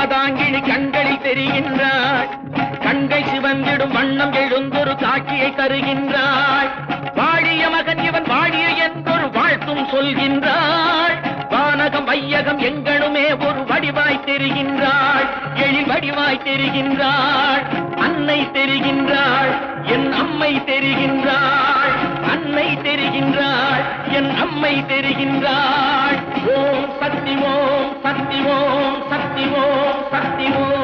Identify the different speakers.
Speaker 1: மாதாங்கிழி கண்களில் தெரிகின்றாள். கண்கள் சிவந்திடும் வண்ணம் எழுந்தொரு காட்சியை தருகின்றாள். வாழிய மகன் இவன் வாழிய என்றொரு வாழ்த்தும் சொல்கின்றாள். வானகம் வையகம் எங்கனுமே ஒரு வடிவாய் தெரிகின்றாள். எழில் வடிவாய் தெரிகின்றாள். அன்னை தெரிகின்றாள், என் அம்மை தெரிகின்றாள். அன்னை தெரிகின்றாள், என் அம்மை தெரிகின்றாள். ஓம் சக்தி ஓம் சக்தி ஓம் சக்தி ஓம் சக்தி ஓம்.